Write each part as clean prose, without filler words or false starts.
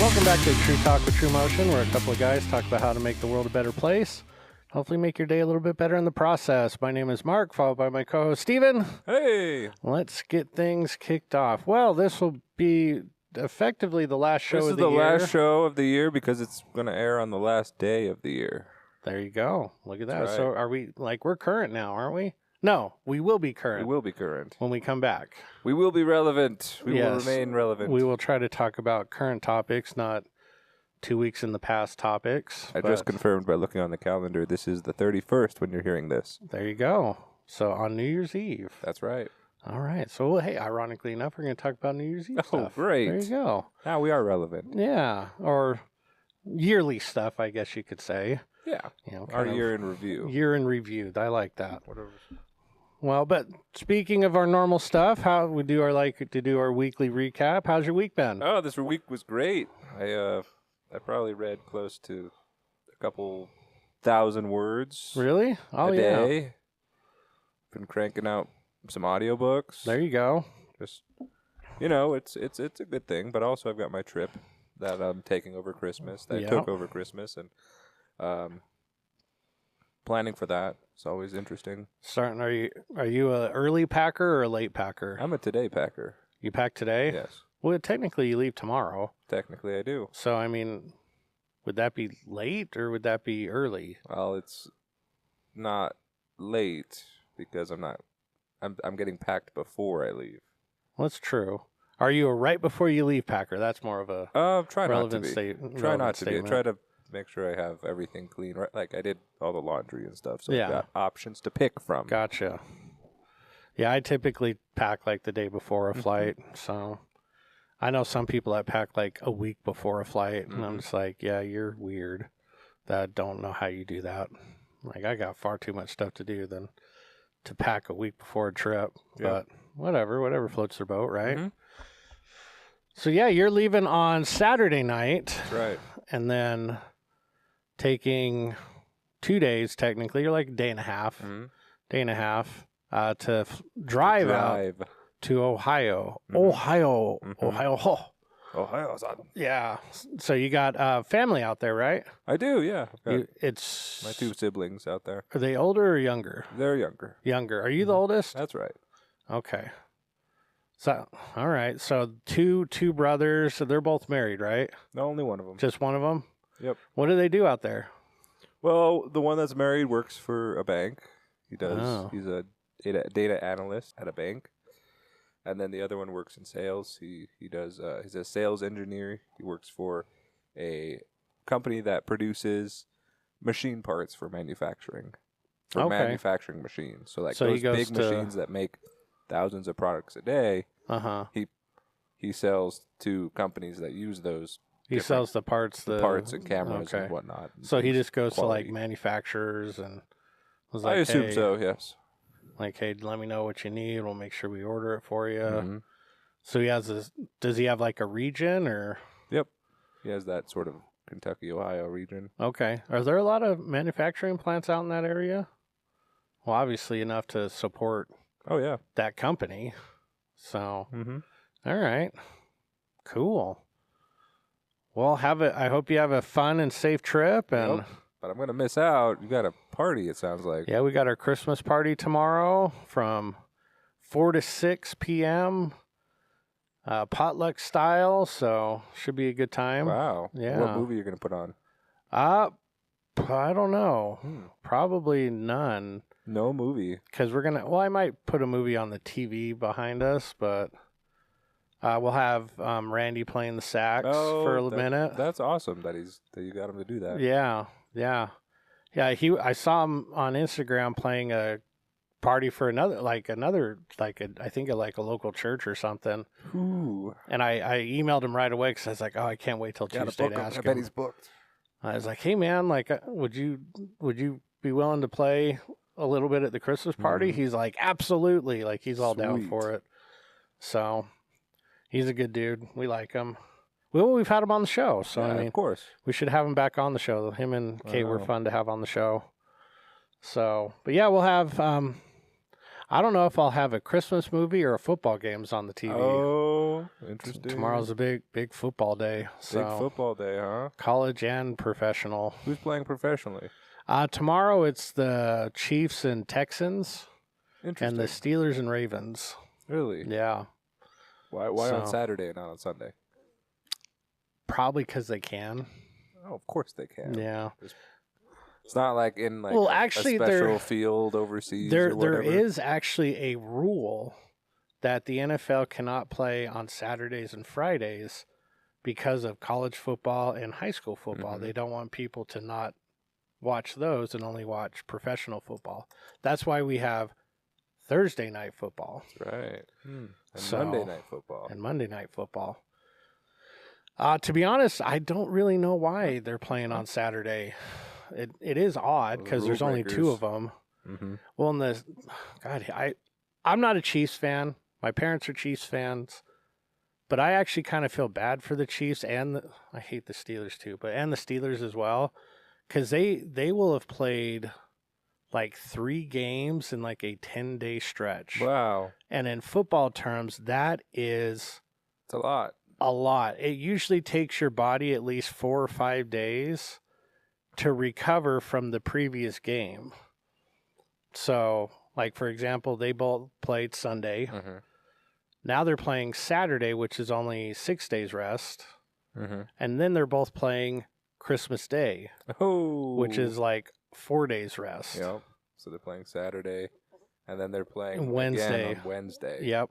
Welcome back to True Talk with TRUMOTION, where a couple of guys talk about how to make the world a better place. Hopefully make your day a little bit better in the process. My name is Mark, followed by my co-host Stephen. Hey! Let's get things kicked off. Well, this will be effectively the last show of the year. This is the last show of the year because it's going to air on the last day of the year. There you go. Look at that. That's right. So are we, we're current now, aren't we? No, we will be current. We will be current. When we come back. We will be relevant. We will Yes. remain relevant. We will try to talk about current topics, not 2 weeks in the past topics. I just confirmed by looking on the calendar, this is the 31st when you're hearing this. There you go. So on New Year's Eve. That's right. All right. So, hey, ironically enough, we're going to talk about New Year's Eve stuff. Oh, great. There you go. Now we are relevant. Yeah. Or yearly stuff, I guess you could say. Yeah. You know, Our kind year in review. of year in review. I like that. Whatever. Well, but speaking of our normal stuff, how we do our our weekly recap. How's your week been? Oh, this week was great. I probably read close to a couple thousand words Really? Oh, a yeah. day. Been cranking out some audiobooks. There you go. Just, you know, it's a good thing, but also I've got my trip that I'm taking over Christmas, that I took over Christmas, and planning for that. It's always interesting. Are you a early packer or a late packer? I'm a today packer. You pack today? Yes. Well, technically you leave tomorrow. Technically I do. So, I mean, would that be late or would that be early? Well, it's not late because I'm getting packed before I leave. Well, that's true. Are you a right before you leave packer? That's more of a Try not to relevant be. statement. Try not to be. Try to make sure I have everything clean. Right? Like I did all the laundry and stuff, so Yeah. I've got options to pick from. Gotcha. Yeah, I typically pack like the day before a flight. So I know some people that pack like a week before a flight, and I'm just like, yeah, you're weird. That don't know how you do that. Like I got far too much stuff to do than to pack a week before a trip. Yeah. But whatever floats their boat, right? Mhm. So yeah, you're leaving on Saturday night. That's right. And then taking 2 days, technically, you're like a day and a half, to drive out to Ohio. Ohio. Ohio-san. Yeah. So you got family out there, right? I do, yeah. I've got It's my two siblings out there. Are they older or younger? They're younger. Younger. Are you the oldest? That's right. Okay. So, all right. So two brothers. So they're both married, right? No, only one of them. Just one of them? Yep. What do they do out there? Well, the one that's married works for a bank. He does. Oh. He's a data analyst at a bank. And then the other one works in sales. He does. He's a sales engineer. He works for a company that produces machine parts for manufacturing. For manufacturing machines. So like those big machines that make thousands of products a day. He sells to companies that use those. He sells the parts, the parts and cameras and whatnot. So he just goes to like manufacturers and was like, I assume so. Yes. Like, hey, let me know what you need. We'll make sure we order it for you. So he has this. Does he have like a region or? Yep. He has that sort of Kentucky, Ohio region. Okay. Are there a lot of manufacturing plants out in that area? Well, obviously enough to support. Oh yeah. That company. So. All right. Cool. Well, I hope you have a fun and safe trip. And but I'm gonna miss out. You got a party. It sounds like. Yeah, we got our Christmas party tomorrow from 4 to 6 p.m. Potluck style. So should be a good time. Wow. Yeah. What movie are you gonna put on? I don't know. Probably none. No movie. Because I might put a movie on the TV behind us, but. We'll have Randy playing the sax for a minute. That's awesome that you got him to do that. Yeah. I saw him on Instagram playing a party for another I think a local church or something. Ooh. And I emailed him right away because I was like, oh, I can't wait till Tuesday to ask him. I bet he's booked. I was like, hey man, like, would you be willing to play a little bit at the Christmas party? He's like, absolutely. Like he's all down for it. So. He's a good dude. We like him. We've had him on the show, so I mean, of course, we should have him back on the show. Him and Kate were fun to have on the show. So, but yeah, we'll have. I don't know if I'll have a Christmas movie or a football games on the TV. Oh, interesting. Tomorrow's a big football day. Big football day, huh? College and professional. Who's playing professionally? Tomorrow it's the Chiefs and Texans. Interesting. And the Steelers and Ravens. Really? Yeah. Why on Saturday and not on Sunday? Probably because they can. Oh, of course they can. Yeah. It's not like in like actually, a special field overseas. There is actually a rule that the NFL cannot play on Saturdays and Fridays because of college football and high school football. They don't want people to not watch those and only watch professional football. That's why we have Thursday night football. That's right. And Monday night football. And Monday night football. To be honest, I don't really know why they're playing on Saturday. It is odd because there's only 2 of them. Well, I'm not a Chiefs fan. My parents are Chiefs fans, but I actually kind of feel bad for the Chiefs and I hate the Steelers too, and the Steelers as well, because they will have played like 3 games in like a 10-day stretch. Wow! And in football terms, it's a lot. A lot. It usually takes your body at least 4 or 5 days to recover from the previous game. So, like, for example, they both played Sunday. Now they're playing Saturday, which is only 6 days rest. And then they're both playing Christmas Day, which is like 4 days rest. Yep. So they're playing Saturday, and then they're playing Wednesday. Again on Wednesday. Yep.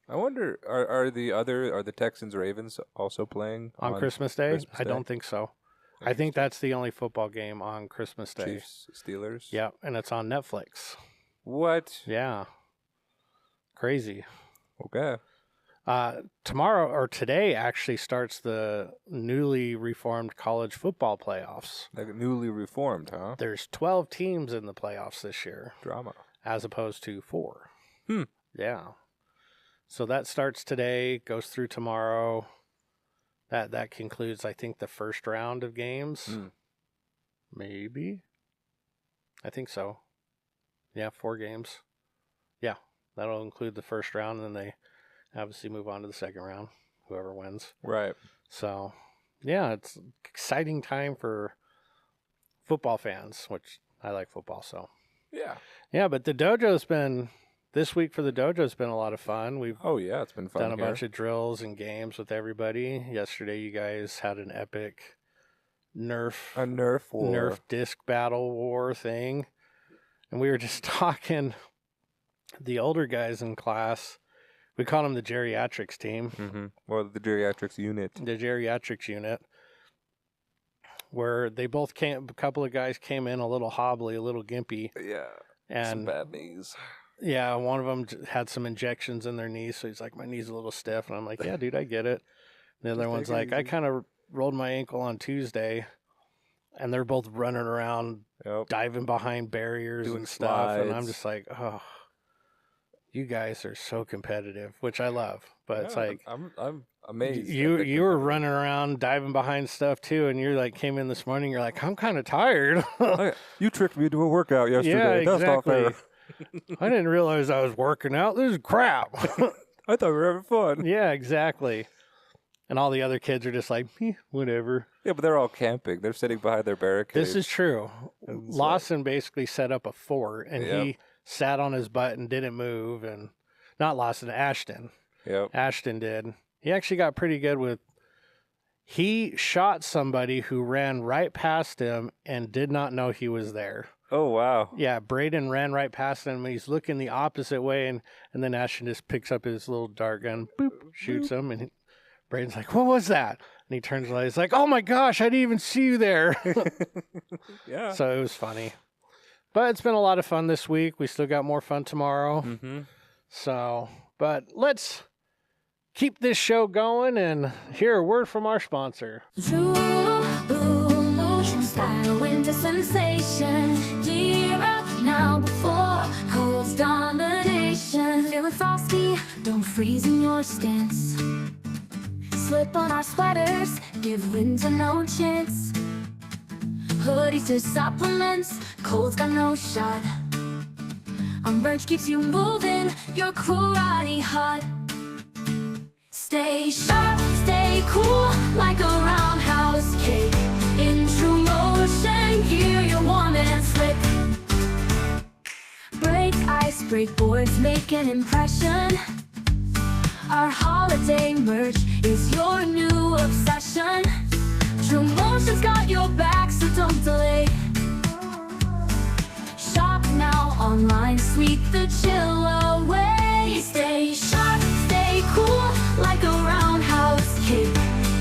I wonder, are the Texans Ravens also playing on Christmas Day? I don't think so. I think that's the only football game on Christmas Day. Chiefs, Steelers? Yeah, and it's on Netflix. What? Yeah. Crazy. Okay. Tomorrow, or today, actually starts the newly reformed college football playoffs. Like newly reformed, huh? There's 12 teams in the playoffs this year. Drama. As opposed to 4. Yeah. So that starts today, goes through tomorrow. That concludes, I think, the first round of games. Maybe. I think so. Yeah, 4 games. Yeah, that'll include the first round, and then they obviously move on to the second round, whoever wins. Right. So, yeah, it's an exciting time for football fans, which I like football, so. Yeah. Yeah, but the dojo's been... This week for the dojo's been a lot of fun. We've it's been fun. Done a bunch of drills and games with everybody. Yesterday, you guys had an epic Nerf disc battle war thing, and we were just talking. The older guys in class, we call them the geriatrics team. Well, the geriatrics unit. The geriatrics unit, where they both came. A couple of guys came in a little hobbly, a little gimpy. Yeah. And some bad knees. Yeah, one of them had some injections in their knees, so he's like, my knee's a little stiff. And I'm like, yeah, dude, I get it. And the other one's like, I kind of rolled my ankle on Tuesday, and they're both running around, diving behind barriers and stuff. Slides. And I'm just like, oh, you guys are so competitive, which I love. But it's like, I'm amazed. You were running around, diving behind stuff too, and you're like, came in this morning, you're like, I'm kind of tired. You tricked me to a workout yesterday. Yeah, exactly. That's not fair. I didn't realize I was working out. This is crap. I thought we were having fun. Yeah, exactly. And all the other kids are just like, whatever. Yeah, but they're all camping. They're sitting behind their barricades. This is true. Lawson basically set up a fort, and he sat on his butt and didn't move. And not Lawson, Ashton. Yep. Ashton did. He actually got pretty good with... He shot somebody who ran right past him and did not know he was there. Oh, wow. Yeah, Braden ran right past him. He's looking the opposite way, and then Ashton just picks up his little dart gun, shoots him, and Braden's like, what was that? And he turns around, he's like, oh my gosh, I didn't even see you there. Yeah. So it was funny. But it's been a lot of fun this week. We still got more fun tomorrow. So, but let's keep this show going and hear a word from our sponsor. TRUMOTION, style into sensation. Gear up now before cold's domination. Feeling frosty, don't freeze in your stance. Slip on our sweaters, give winter no chance. Hoodies to supplements, cold's got no shot. Our merch keeps you moving, your karate hot. Stay sharp, stay cool, like a roundhouse kick. In true motion, gear, you're warm and slick. Break ice, break boards, make an impression. Our holiday merch is your new obsession. TRUMOTION's got your back, so don't delay. Shop now online, sweep the chill away. Stay sharp, stay cool, like a roundhouse kick.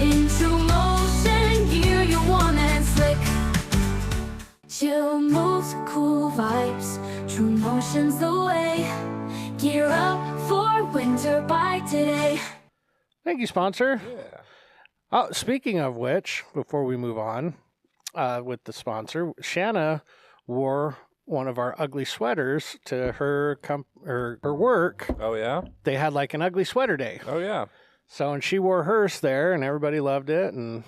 In TRUMOTION gear, you're warm and slick. Chill moves, cool vibes, TRUMOTION's the way. Gear up for winter by today. Thank you, sponsor. Yeah. Oh, speaking of which, before we move on with the sponsor, Shanna wore one of our ugly sweaters to her work. Oh, yeah? They had like an ugly sweater day. Oh, yeah. So, and she wore hers there, and everybody loved it. And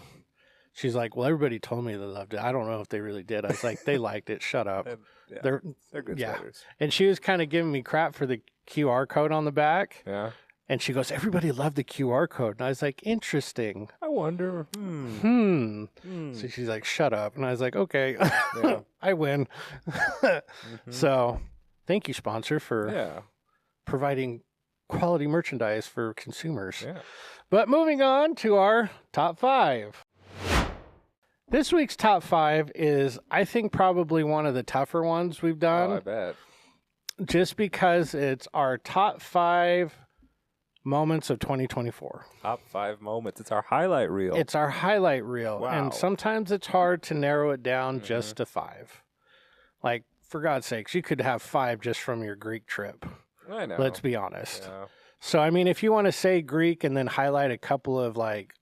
she's like, well, everybody told me they loved it. I don't know if they really did. I was like, they liked it. Shut up. Yeah, They're good sweaters. And she was kind of giving me crap for the QR code on the back. Yeah. And she goes, everybody loved the QR code. And I was like, interesting. I wonder. So she's like, shut up. And I was like, okay, Yeah. I win. So thank you, sponsor, for providing quality merchandise for consumers. Yeah. But moving on to our top 5. This week's top 5 is, I think, probably one of the tougher ones we've done. Oh, I bet. Just because it's our top 5 moments of 2024. Top 5 moments. It's our highlight reel. It's our highlight reel. Wow. And sometimes it's hard to narrow it down just to 5. Like, for God's sakes, you could have 5 just from your Greek trip. I know. Let's be honest. Yeah. So, I mean, if you want to say Greek and then highlight a couple of, like,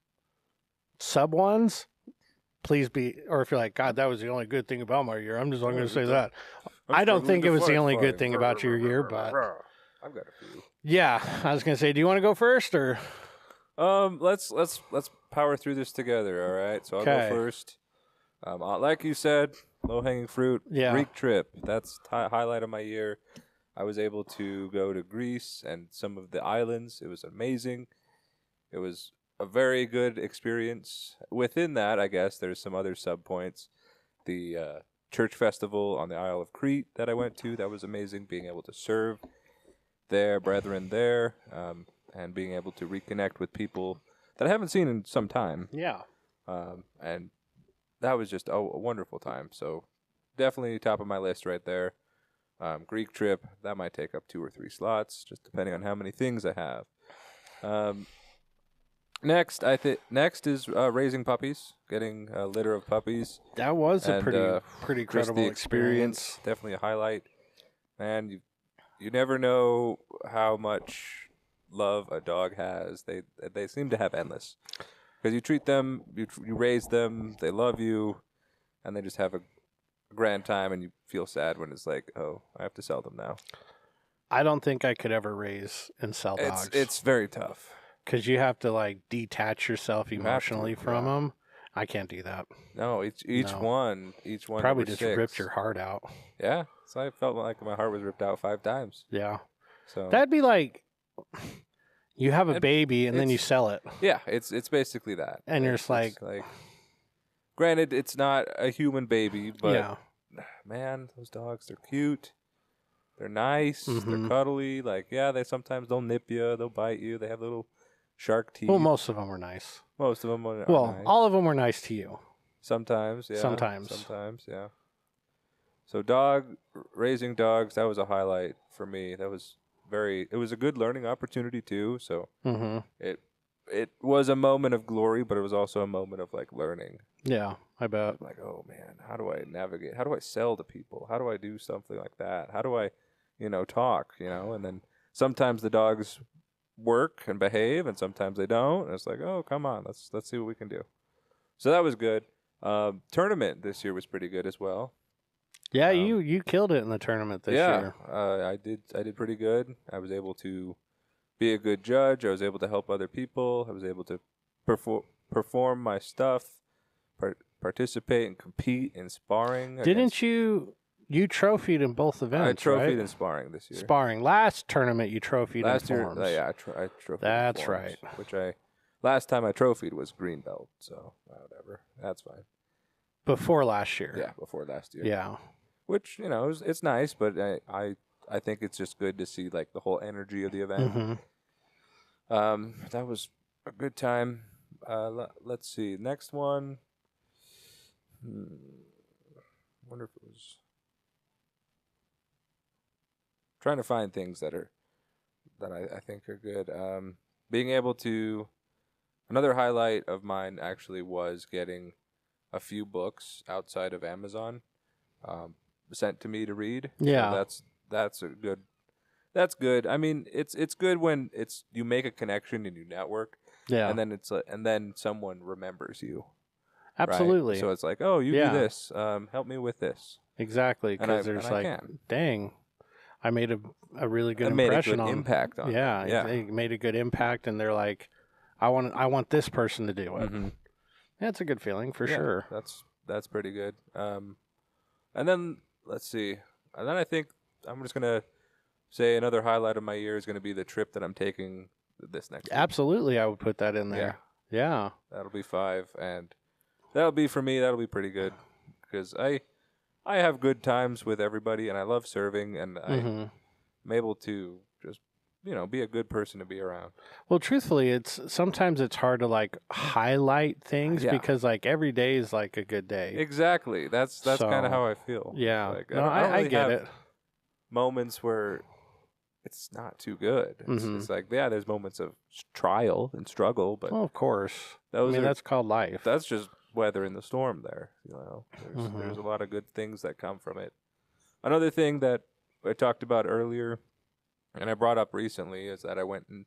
sub ones, please be, or if you're like, God, that was the only good thing about my year, I'm just not going to say that. I don't think it was the only good thing about your year, but I've got a few. Yeah, I was going to say, do you want to go first, or? Let's power through this together, all right? So I'll go first. Like you said, low-hanging fruit, Greek trip. That's highlight of my year. I was able to go to Greece and some of the islands. It was amazing. It was a very good experience. Within that, I guess, there's some other sub-points. The church festival on the Isle of Crete that I went to, that was amazing, being able to serve their brethren there, and being able to reconnect with people that I haven't seen in some time. Yeah. And that was just a wonderful time. So definitely top of my list right there. Greek trip, that might take up 2 or 3 slots, just depending on how many things I have. Next is raising puppies, getting a litter of puppies. That was a pretty credible experience. Definitely a highlight. Man, you never know how much love a dog has. They seem to have endless. Because you treat them, you raise them, they love you, and they just have a grand time, and you feel sad when it's like, oh, I have to sell them now. I don't think I could ever raise and sell dogs. It's very tough. Because you have to, like, detach yourself emotionally from them. I can't do that. No, each one probably just 6. ripped your heart out. Yeah, so I felt like my heart was ripped out 5 times. Yeah. So that'd be like you have a baby and then you sell it. Yeah, it's basically that. And you're just like, granted, it's not a human baby, but man, those dogs, they're cute. They're nice. They're cuddly. Like, they sometimes they'll nip you, they'll bite you. They have little shark teeth. Well, most of them were nice. Most of them are nice. All of them were nice to you. Sometimes, yeah. Sometimes, yeah. So raising dogs, that was a highlight for me. That was it was a good learning opportunity too. So it was a moment of glory, but it was also a moment of like learning. Yeah, I bet. Like, oh man, how do I navigate? How do I sell to people? How do I do something like that? How do I, talk, and then sometimes the dogs work and behave and sometimes they don't. And it's like, oh, come on, let's see what we can do. So that was good. Tournament this year was pretty good as well. Yeah, you killed it in the tournament this year. I did pretty good. I was able to be a good judge. I was able to help other people. I was able to perform my stuff, participate and compete in sparring. Didn't you You trophied in both events, I trophied right? in sparring this year. Sparring. Last tournament you trophied Last in year, forms. I trophied. That's in forms, right. Which last time I trophied was green belt, so whatever. That's fine. Before last year. Yeah, before last year. Yeah. Which it's nice, but I think it's just good to see like the whole energy of the event. That was a good time. Let's see. Next one. Wonder if it was. Trying to find things that I think are good. Being able to. Another highlight of mine actually was getting a few books outside of Amazon sent to me to read. Yeah. So that's a good. That's good. I mean, it's good when you make a connection and you network. Yeah. And then and then someone remembers you. Absolutely. Right? So it's like, oh, you do this. Help me with this. Exactly. Because there's like, dang, I made a really good impression on impact on. Yeah. They made a good impact, and they're like, I want this person to do it. Mm-hmm. That's a good feeling for sure. That's pretty good. And then let's see. And then I think I'm just gonna say another highlight of my year is gonna be the trip that I'm taking this next week. Absolutely, I would put that in there. Yeah. That'll be 5, and that'll be for me. That'll be pretty good because I have good times with everybody, and I love serving, and I'm able to just be a good person to be around. Well, truthfully, sometimes it's hard to like highlight things because like every day is like a good day. Exactly. That's kind of how I feel. Yeah. Like, no, I don't really get have it. Moments where it's not too good. It's like, there's moments of trial and struggle, but of course. That's called life. That's just weathering the storm there. There's a lot of good things that come from it. Another thing that I talked about earlier and I brought up recently is that I went and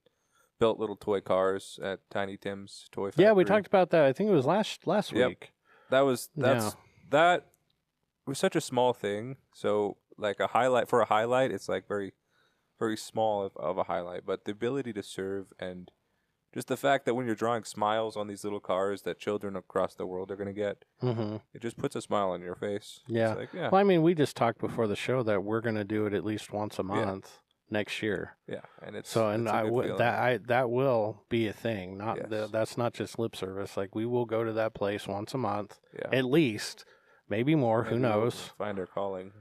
built little toy cars at Tiny Tim's Toy Factory. Yeah, we talked about that. I think it was last week. That was such a small thing. So like a highlight, it's like very, very small of a highlight. But the ability to serve and just the fact that when you're drawing smiles on these little cars that children across the world are going to get, it just puts a smile on your face. Yeah. It's like, yeah. Well, I mean, we just talked before the show that we're going to do it at least once a month next year. Yeah, and that will be a thing. That's not just lip service. Like we will go to that place once a month, at least, maybe more. Who knows? We'll find our calling,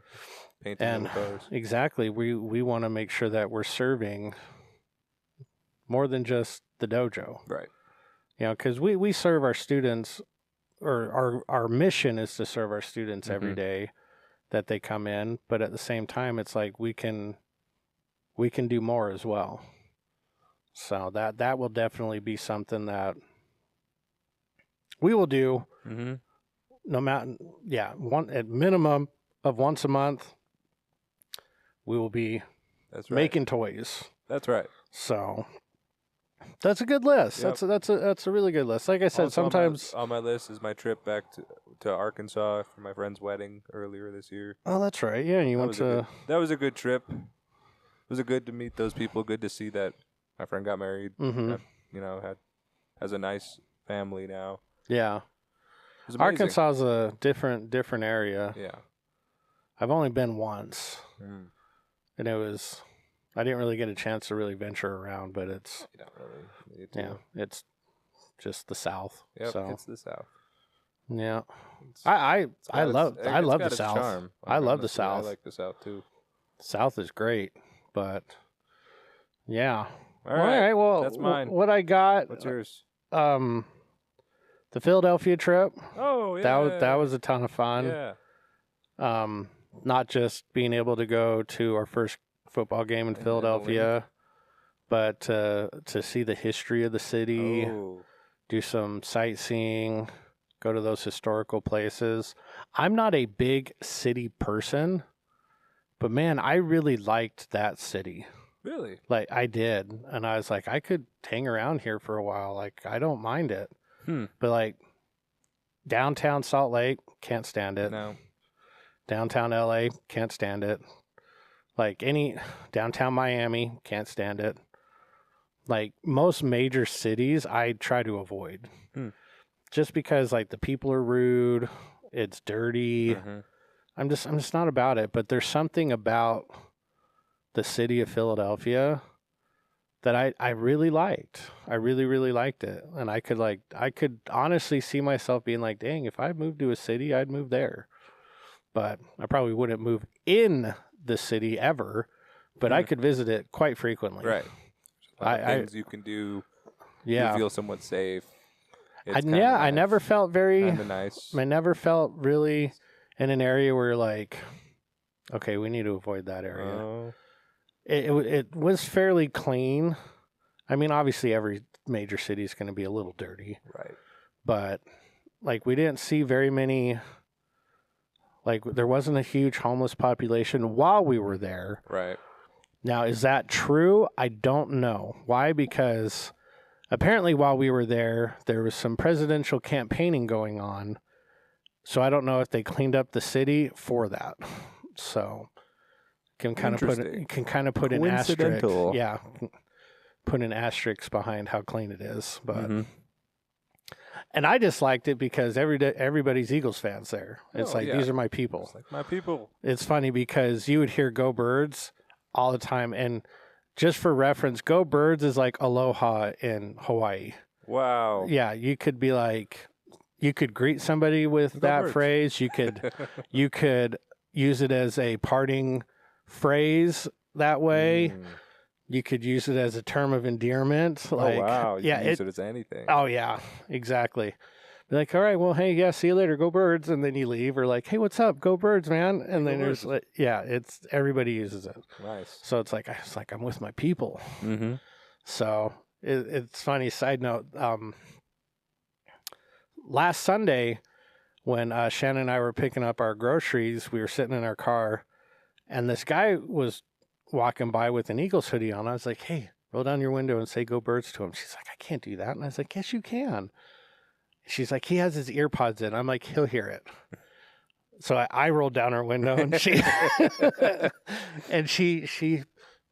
painting little cars. Exactly. We want to make sure that we're serving more than just the dojo, right? Because we serve our students, or our mission is to serve our students every day that they come in. But at the same time, it's like we can do more as well. So that will definitely be something that we will do. No matter, at minimum of once a month, we will be making toys. That's right. So that's a good list. Yep. That's a really good list. Like I said, also sometimes on my list is my trip back to Arkansas for my friend's wedding earlier this year. Oh, that's right. Yeah, and you went to. That was a good trip. It was good to meet those people. Good to see that my friend got married. Has a nice family now. Yeah. Arkansas is a different area. Yeah. I've only been once, and I didn't really get a chance to really venture around, but it's you don't really need to. It's just the South. Yep, so. It's the South. Yeah, I love the South. Charm. I love the South. I like the South too. South is great, but yeah. All right. Well, that's mine. What I got? What's yours? The Philadelphia trip. Oh yeah. That was a ton of fun. Yeah. Not just being able to go to our first football game in Philadelphia, but to see the history of the city, do some sightseeing, go to those historical places. I'm not a big city person, but man, I really liked that city. Really? Like I did, and I was like, I could hang around here for a while. Like I don't mind it. But like downtown Salt Lake, can't stand it. No. Downtown LA, can't stand it. Like any downtown Miami, can't stand it. Like most major cities, I try to avoid. Just because like the people are rude, it's dirty. I'm just not about it. But there's something about the city of Philadelphia that I really liked. I really liked it. And I could honestly see myself being like, dang, if I moved to a city, I'd move there. But I probably wouldn't move in the city ever, but I could visit it quite frequently. Right. Things you can do. Yeah. You feel somewhat safe. I never felt very nice. I never felt really in an area where like, okay, we need to avoid that area. It was fairly clean. I mean, obviously every major city is going to be a little dirty. Right. But like we didn't see very many, like there wasn't a huge homeless population while we were there. Right. Now, is that true? I don't know. Why? Because apparently while we were there, there was some presidential campaigning going on. So I don't know if they cleaned up the city for that. So can kind of put an asterisk. Yeah. Put an asterisk behind how clean it is. But and I just liked it because everybody's Eagles fans there. It's these are my people. It's like my people. It's funny because you would hear "Go Birds" all the time, and just for reference, "Go Birds" is like aloha in Hawaii. Wow. Yeah, you could be like, you could greet somebody with that phrase. You could use it as a parting phrase that way. You could use it as a term of endearment. Like, wow. You can use it as anything. Oh, yeah, exactly. Be like, all right, well, hey, yeah, see you later. Go Birds. And then you leave. Or like, hey, what's up? Go Birds, man. And then there's, like, everybody uses it. Nice. So it's like I'm with my people. So it's funny. Side note, last Sunday when Shannon and I were picking up our groceries, we were sitting in our car, and this guy was walking by with an Eagles hoodie on. I was like, hey, roll down your window and say "Go Birds" to him. She's like, I can't do that. And I was like, yes, you can. She's like, he has his ear pods in. I'm like, he'll hear it. So I rolled down her window, and she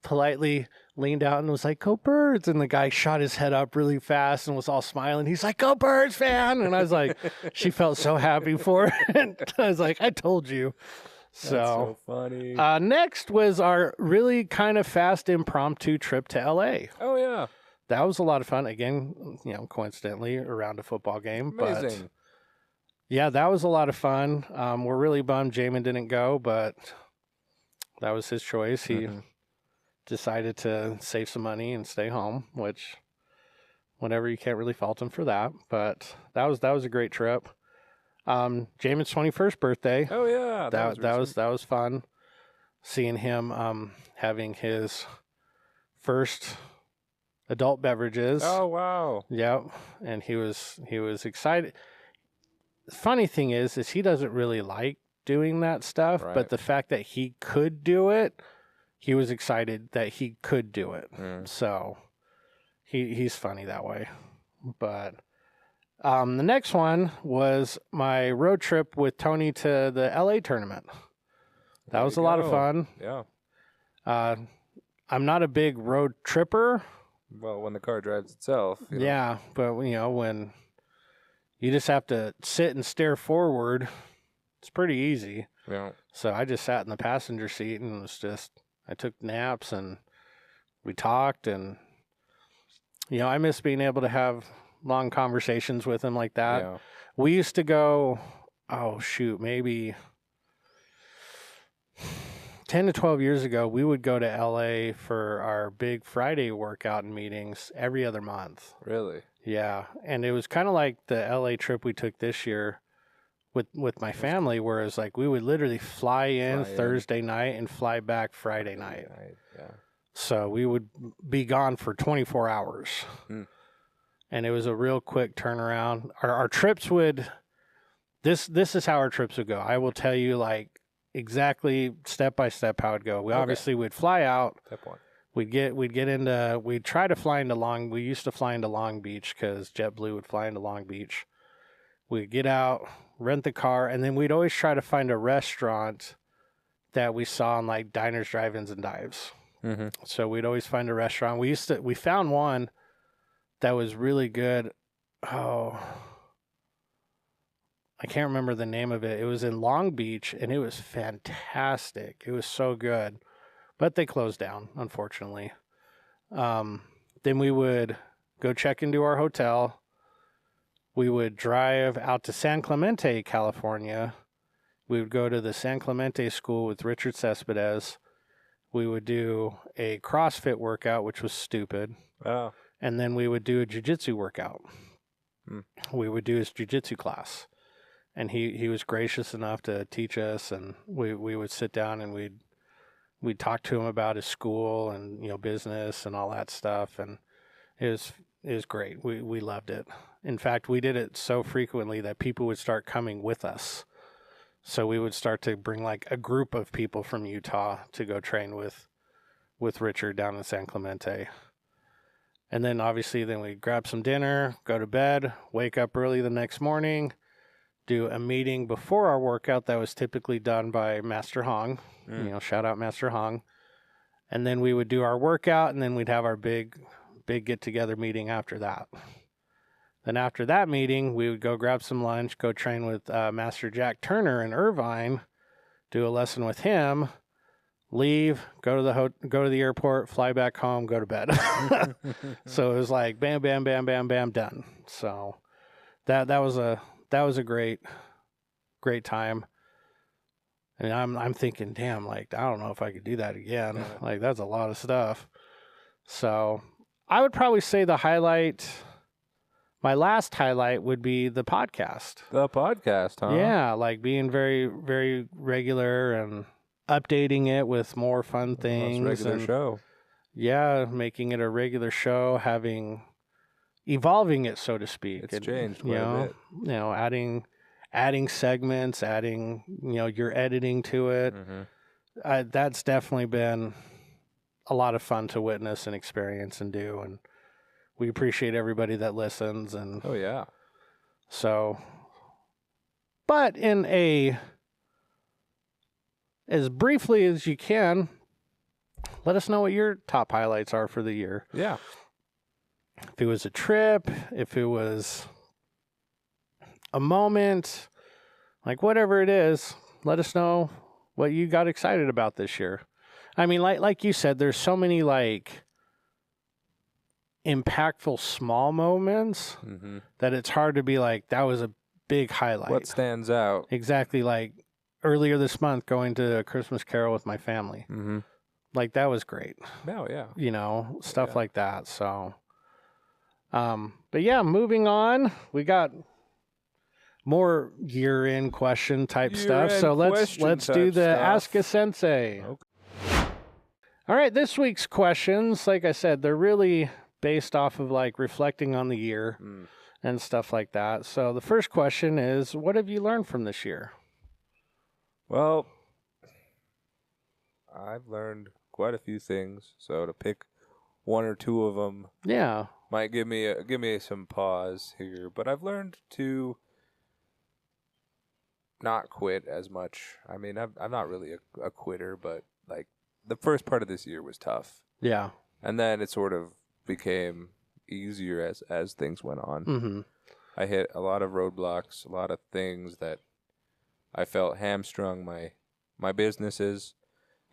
politely leaned out and was like, "Go Birds." And the guy shot his head up really fast and was all smiling. He's like, "Go Birds, fan." And I was like, she felt so happy for it. I was like, I told you. So funny. Next was our really kind of fast impromptu trip to LA. Oh, yeah. That was a lot of fun. Again, coincidentally around a football game. Amazing. But yeah, that was a lot of fun. We're really bummed Jamin didn't go, but that was his choice. He decided to save some money and stay home, which whatever, you can't really fault him for that. But that was a great trip. Jamin's 21st birthday. Oh yeah, that was fun. Seeing him having his first adult beverages. Oh wow. Yep. And he was excited. The funny thing is he doesn't really like doing that stuff, but the fact that he could do it, he was excited that he could do it. So he's funny that way. But the next one was my road trip with Tony to the LA tournament. That was a lot of fun. Yeah. I'm not a big road tripper. Well, when the car drives itself. Yeah, but when you just have to sit and stare forward, it's pretty easy. Yeah. So I just sat in the passenger seat and I took naps and we talked, and I miss being able to have long conversations with him like that. Yeah. We used to go, maybe 10 to 12 years ago, we would go to LA for our big Friday workout and meetings every other month. Really? Yeah. And it was kind of like the LA trip we took this year with my family, whereas like we would literally fly in Thursday night and fly back Friday night. Yeah. So we would be gone for 24 hours. And it was a real quick turnaround. Our trips would, this is how our trips would go. I will tell you like exactly step by step how it'd go. We obviously would fly out. Step one. We'd try to fly into we used to fly into Long Beach because JetBlue would fly into Long Beach. We'd get out, rent the car, and then we'd always try to find a restaurant that we saw in like diners, drive-ins, and dives. So we'd always find a restaurant. We found one that was really good. Oh, I can't remember the name of it. It was in Long Beach, and it was fantastic. It was so good. But they closed down, unfortunately. Then we would go check into our hotel. We would drive out to San Clemente, California. We would go to the San Clemente school with Richard Cespedes. We would do a CrossFit workout, which was stupid. Oh. And then we would do a jiu-jitsu workout. Hmm. We would do his jiu-jitsu class. And he was gracious enough to teach us, and we would sit down and we'd talk to him about his school and, you know, business and all that stuff. And it was great. We loved it. In fact, we did it so frequently that people would start coming with us. So we would start to bring like a group of people from Utah to go train with Richard down in San Clemente. And then obviously then we'd grab some dinner, go to bed, wake up early the next morning, do a meeting before our workout that was typically done by Master Hong. You know, shout out Master Hong. And then we would do our workout, and then we'd have our big get-together meeting after that. Then after that meeting, we would go grab some lunch, go train with Master Jack Turner in Irvine, do a lesson with him, leave, go to the airport, fly back home, go to bed. So it was like bam, bam, bam, bam, bam, done. So that was a great time. And I'm thinking, damn, like I don't know if I could do that again. Yeah. Like that's a lot of stuff. So I would probably say my last highlight would be the podcast. The podcast, huh? Yeah, like being very, very regular and updating it with more fun things. Regular show. Yeah, making it a regular show, evolving it, so to speak. It's changed quite a bit. You know, adding segments, adding, you know, your editing to it. Mm-hmm. That's definitely been a lot of fun to witness and experience and do. And we appreciate everybody that listens. And oh, yeah. So, but as briefly as you can, let us know what your top highlights are for the year. Yeah. If it was a trip, if it was a moment, like whatever it is, let us know what you got excited about this year. I mean, like you said, there's so many like impactful small moments that it's hard to be like, that was a big highlight. What stands out? Exactly. Like earlier this month, going to a Christmas Carol with my family. Mm-hmm. Like that was great. Oh, yeah. You know, stuff like that. So, but yeah, moving on, we got more year-end question type stuff. So let's do the Ask a Sensei. Okay. All right, this week's questions, like I said, they're really based off of like reflecting on the year and stuff like that. So the first question is, what have you learned from this year? Well, I've learned quite a few things. So to pick one or two of them, might give me some pause here. But I've learned to not quit as much. I mean, I'm not really a quitter, but like the first part of this year was tough. Yeah. And then it sort of became easier as things went on. Mm-hmm. I hit a lot of roadblocks, a lot of things that I felt hamstrung my businesses.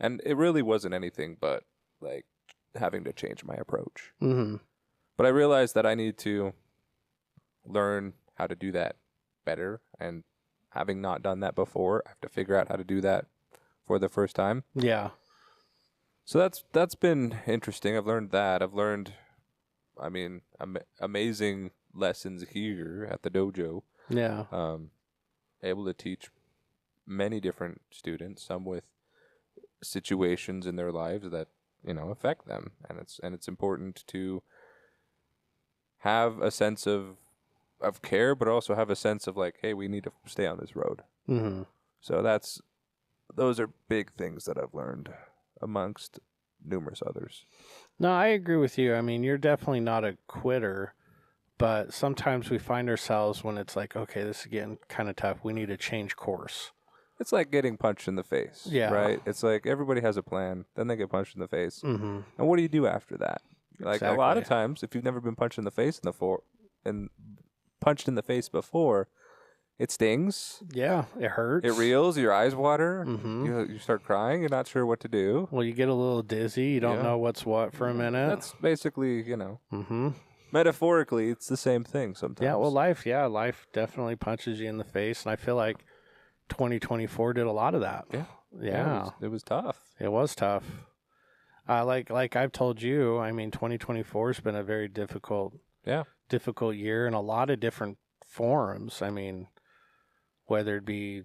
And it really wasn't anything but like having to change my approach. Mm-hmm. But I realized that I need to learn how to do that better. And having not done that before, I have to figure out how to do that for the first time. Yeah. So that's been interesting. I've learned that. I've learned, I mean, amazing lessons here at the dojo. Yeah. Able to teach many different students, some with situations in their lives that, you know, affect them. And it's important to have a sense of care, but also have a sense of like, hey, we need to stay on this road. Mm-hmm. So those are big things that I've learned amongst numerous others. No, I agree with you. I mean, you're definitely not a quitter, but sometimes we find ourselves when it's like, okay, this is getting kind of tough. We need to change course. It's like getting punched in the face, right? It's like everybody has a plan, then they get punched in the face. Mm-hmm. And what do you do after that? Like a lot of times, if you've never been punched in the face punched in the face before, It stings. Yeah, it hurts. It reels. Your eyes water. Mm-hmm. You start crying. You're not sure what to do. Well, you get a little dizzy. You don't know what's what for a minute. That's basically, Mm-hmm. metaphorically, it's the same thing sometimes. Yeah, well, life definitely punches you in the face, and I feel like 2024 did a lot of that. Yeah. It was tough. It was tough. Like I've told you, I mean, 2024 has been a very difficult year in a lot of different forms. I mean, whether it be,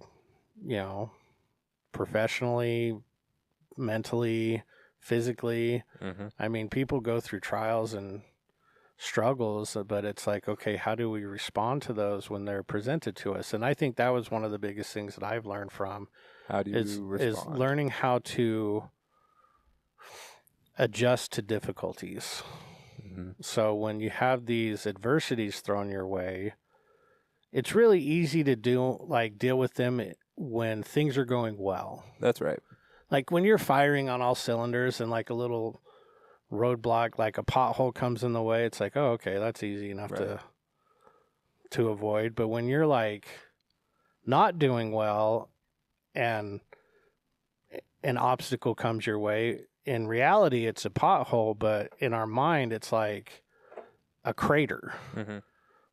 professionally, mentally, physically. Mm-hmm. I mean, people go through trials and struggles, but it's like, okay, how do we respond to those when they're presented to us? And I think that was one of the biggest things that I've learned from how do you respond? Is learning how to adjust to difficulties. Mm-hmm. So when you have these adversities thrown your way, it's really easy to deal with them when things are going well. That's right. Like when you're firing on all cylinders and like a little roadblock, like a pothole comes in the way, it's like, oh, okay, that's easy enough to avoid. But when you're like not doing well and an obstacle comes your way, in reality, it's a pothole, but in our mind, it's like a crater. Mm-hmm.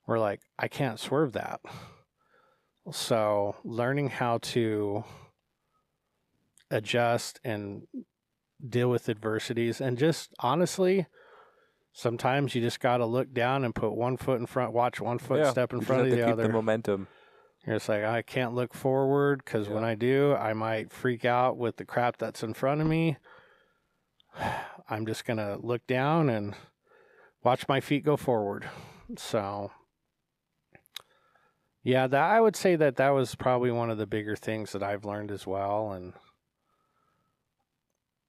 We're like, I can't swerve that. So learning how to adjust and deal with adversities, and just honestly, sometimes you just got to look down and put one foot in front, watch one foot step in front of the other. Keep the momentum. You're just like, I can't look forward because when I do, I might freak out with the crap that's in front of me. I'm just going to look down and watch my feet go forward. So, yeah, I would say that was probably one of the bigger things that I've learned as well. And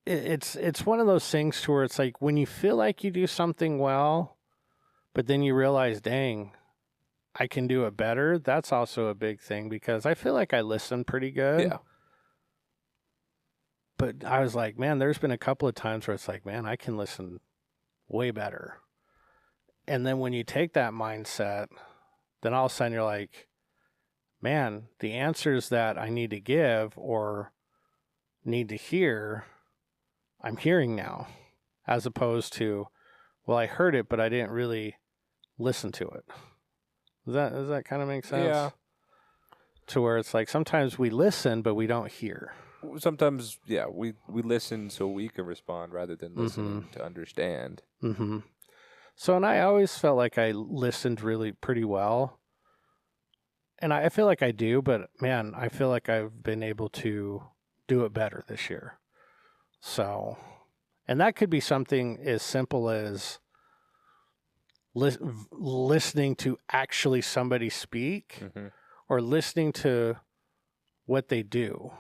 it's one of those things to where it's like when you feel like you do something well, but then you realize, dang, I can do it better. That's also a big thing because I feel like I listen pretty good. Yeah. But I was like, man, there's been a couple of times where it's like, man, I can listen way better. And then when you take that mindset, then all of a sudden you're like, man, the answers that I need to give or need to hear, I'm hearing now, as opposed to, well, I heard it, but I didn't really listen to it. Does that kind of make sense? Yeah. To where it's like sometimes we listen, but we don't hear. Sometimes, we listen so we can respond rather than listening to understand. Mm-hmm. So, and I always felt like I listened really pretty well. And I feel like I do, but man, I feel like I've been able to do it better this year. So, and that could be something as simple as listening to actually somebody speak or listening to what they do.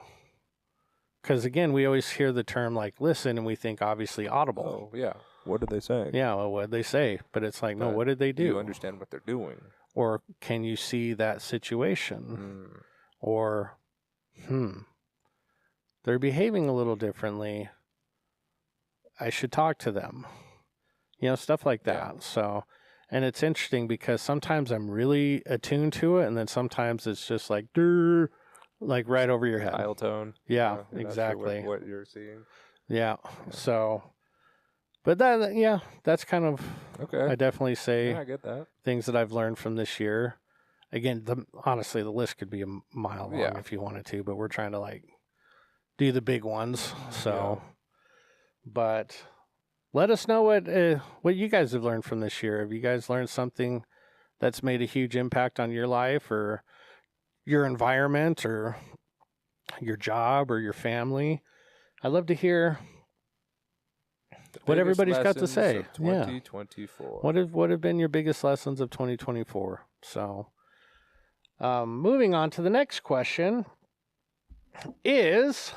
Because again, we always hear the term like listen and we think obviously audible. Oh, yeah. What did they say? Yeah, well, what did they say? But it's like, no, what did they do? Do you understand what they're doing? Or can you see that situation? Or, they're behaving a little differently. I should talk to them. Stuff like that. Yeah. So, and it's interesting because sometimes I'm really attuned to it, and then sometimes it's just like, like right over your head. Dial tone. Yeah, exactly. Sure what you're seeing. Yeah. So, but that's kind of, okay. I definitely say I get that. Things that I've learned from this year. Again, honestly, the list could be a mile long if you wanted to, but we're trying to like do the big ones. So, but let us know what you guys have learned from this year. Have you guys learned something that's made a huge impact on your life or your environment or your job or your family? I'd love to hear what everybody's got to say. 2024. What have been your biggest lessons of 2024? So, moving on to the next question is,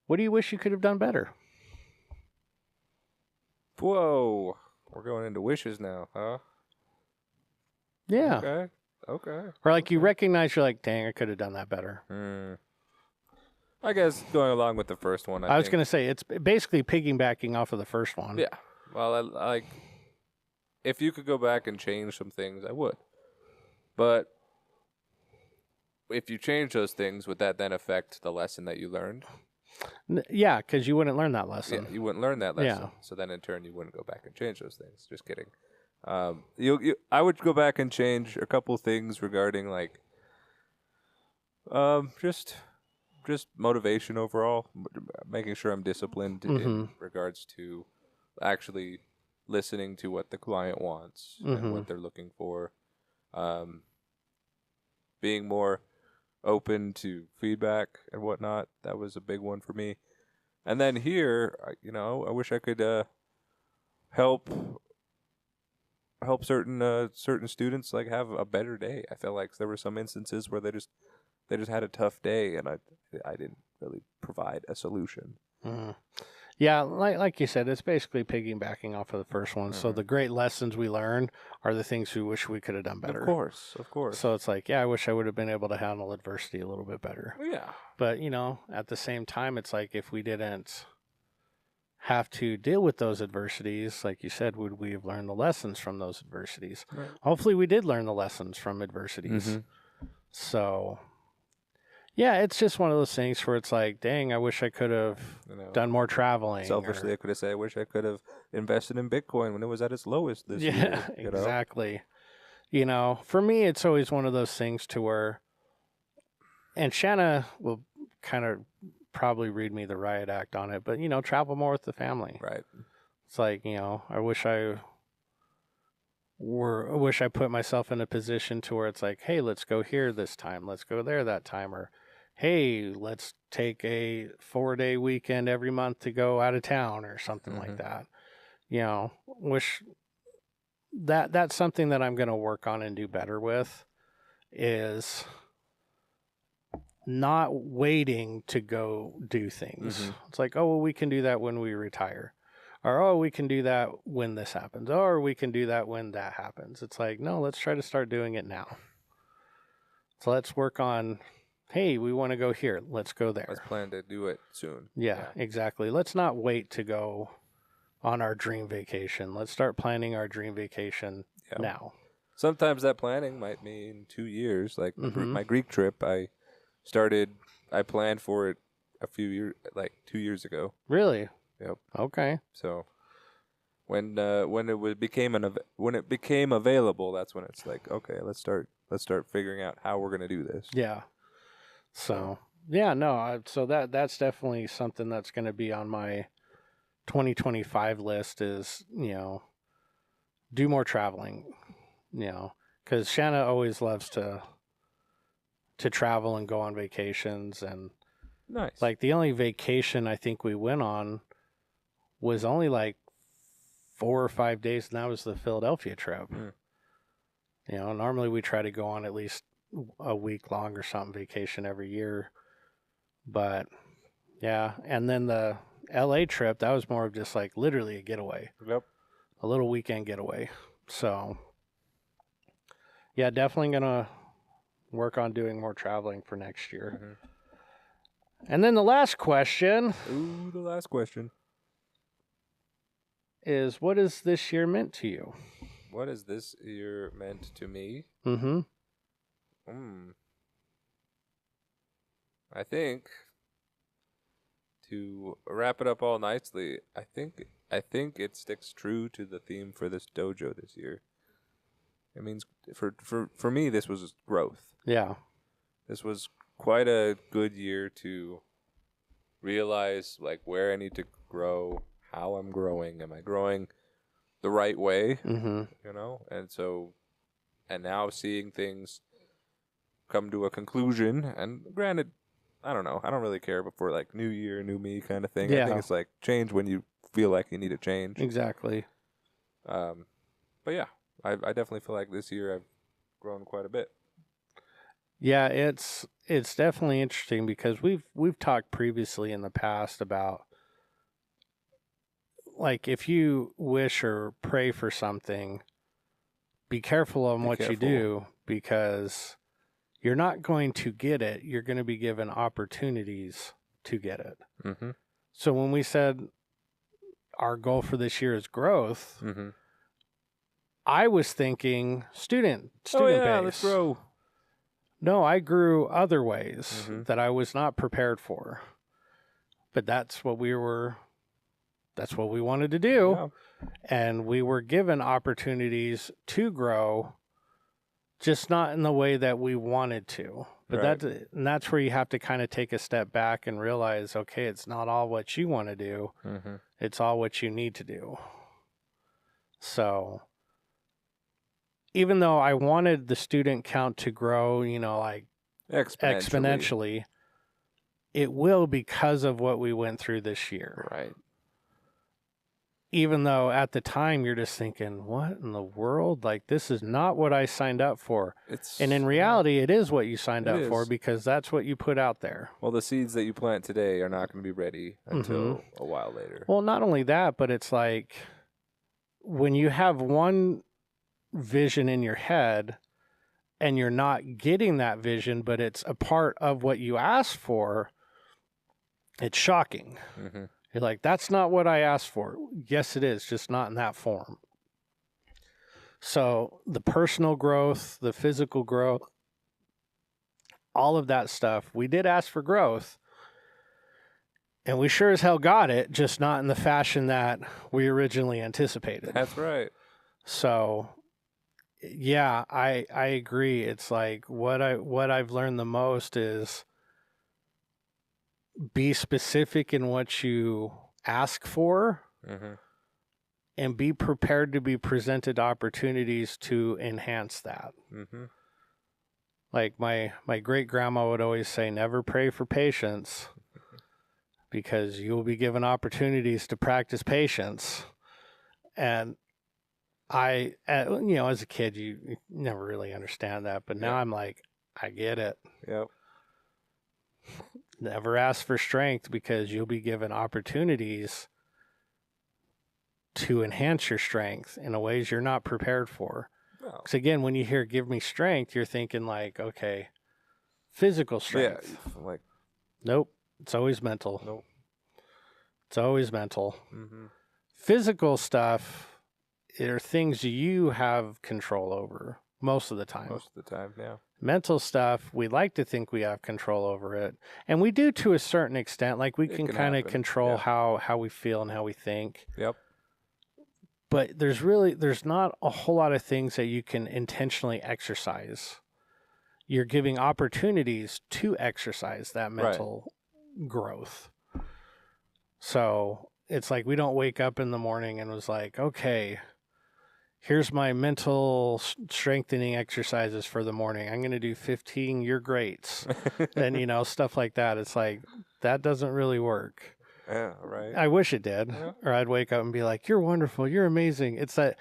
what do you wish you could have done better? Whoa, we're going into wishes now, huh? Yeah. Okay. Or like you recognize, you're like, dang, I could have done that better. I guess going along with the first one, I was going to say, it's basically piggybacking off of the first one. Yeah. Well, I like, if you could go back and change some things, I would. But if you change those things, would that then affect the lesson that you learned? Yeah, because you wouldn't learn that lesson. Yeah, you wouldn't learn that lesson. Yeah. So then in turn, you wouldn't go back and change those things. Just kidding. I would go back and change a couple things regarding like, just motivation overall, making sure I'm disciplined in regards to actually listening to what the client wants and what they're looking for. Being more open to feedback and whatnot. That was a big one for me. And then here, I wish I could help certain students like have a better day. I felt like there were some instances where they just had a tough day, and I didn't really provide a solution. Yeah, like you said, it's basically piggybacking off of the first one. So the great lessons we learn are the things we wish we could have done better. Of course. So it's like, yeah, I wish I would have been able to handle adversity a little bit better. Yeah. But, at the same time, it's like if we didn't have to deal with those adversities, like you said, would we have learned the lessons from those adversities? Right. Hopefully we did learn the lessons from adversities. So, yeah, it's just one of those things where it's like, dang, I wish I could have done more traveling. Selfishly, I could have said, I wish I could have invested in Bitcoin when it was at its lowest this year. Yeah, exactly. For me, it's always one of those things to where, and Shanna will kind of probably read me the riot act on it, but, travel more with the family. Right. It's like, I wish I put myself in a position to where it's like, hey, let's go here this time. Let's go there that time. Or, hey, let's take a 4-day weekend every month to go out of town or something like that. Wish that's something that I'm going to work on and do better with is not waiting to go do things. It's like, oh, well, we can do that when we retire. Or, oh, we can do that when this happens. Or we can do that when that happens. It's like, no, let's try to start doing it now. So let's work on, hey, we want to go here. Let's go there. Let's plan to do it soon. Yeah, exactly. Let's not wait to go on our dream vacation. Let's start planning our dream vacation now. Sometimes that planning might mean 2 years. Like my Greek trip, I planned for it a few years, like 2 years ago. Really? Yep. Okay. So when it became available, that's when it's like, okay, let's start figuring out how we're gonna do this. Yeah. So yeah, no. So that's definitely something that's going to be on my 2025 list is do more traveling. Because Shanna always loves to travel and go on vacations, and nice. Like the only vacation I think we went on was only like 4 or 5 days, and that was the Philadelphia trip. Normally we try to go on at least a week long or something vacation every year. But yeah, and then the LA trip, that was more of just like literally a getaway. Yep. A little weekend getaway. So yeah, definitely gonna work on doing more traveling for next year. And then the last question. Ooh, the last question. Is what has this year meant to you? What has this year meant to me? I think to wrap it up all nicely, I think it sticks true to the theme for this dojo this year. It means for me this was growth. Yeah. This was quite a good year to realize like where I need to grow, how I'm growing, am I growing the right way? And now seeing things come to a conclusion, and granted, I don't know, I don't really care before like new year, new me kind of thing. Yeah. I think it's like change when you feel like you need a change. Exactly. But yeah, I definitely feel like this year I've grown quite a bit. Yeah, it's definitely interesting because we've talked previously in the past about like if you wish or pray for something, be careful on what you do, because you're not going to get it. You're going to be given opportunities to get it. So when we said our goal for this year is growth, I was thinking student Oh base. yeah, let's grow. No, I grew other ways that I was not prepared for. But that's what we wanted to do. Yeah. And we were given opportunities to grow, just not in the way that we wanted to. But Right. that's where you have to kind of take a step back and realize, okay, it's not all what you want to do. It's all what you need to do. So even though I wanted the student count to grow, like exponentially, it will because of what we went through this year. Right. Even though at the time you're just thinking, what in the world? Like, this is not what I signed up for. And in reality, it is what you signed up for because that's what you put out there. Well, the seeds that you plant today are not going to be ready until a while later. Well, not only that, but it's like when you have one vision in your head and you're not getting that vision, but it's a part of what you asked for, it's shocking. You're like, that's not what I asked for. Yes, it is, just not in that form. So the personal growth, the physical growth, all of that stuff, we did ask for growth. And we sure as hell got it, just not in the fashion that we originally anticipated. That's right. So, yeah, I agree. It's like what I've learned the most is be specific in what you ask for and be prepared to be presented opportunities to enhance that. Like my great grandma would always say, never pray for patience because you will be given opportunities to practice patience. And as a kid, you never really understand that. But now I'm like, I get it. Yep. Never ask for strength because you'll be given opportunities to enhance your strength in ways you're not prepared for. Because again, when you hear give me strength, you're thinking like, okay, physical strength. Yeah, like, nope. It's always mental. Nope. It's always mental. Physical stuff are things you have control over most of the time. Most of the time, yeah. Mental stuff, we like to think we have control over it. And we do to a certain extent. Like we can kind of control how we feel and how we think. Yep. But there's not a whole lot of things that you can intentionally exercise. You're giving opportunities to exercise that mental growth. So it's like we don't wake up in the morning and was like, okay, here's my mental strengthening exercises for the morning. I'm going to do 15 you're greats and, stuff like that. It's like, that doesn't really work. Yeah, right. I wish it did. Yeah. Or I'd wake up and be like, you're wonderful. You're amazing. It's that,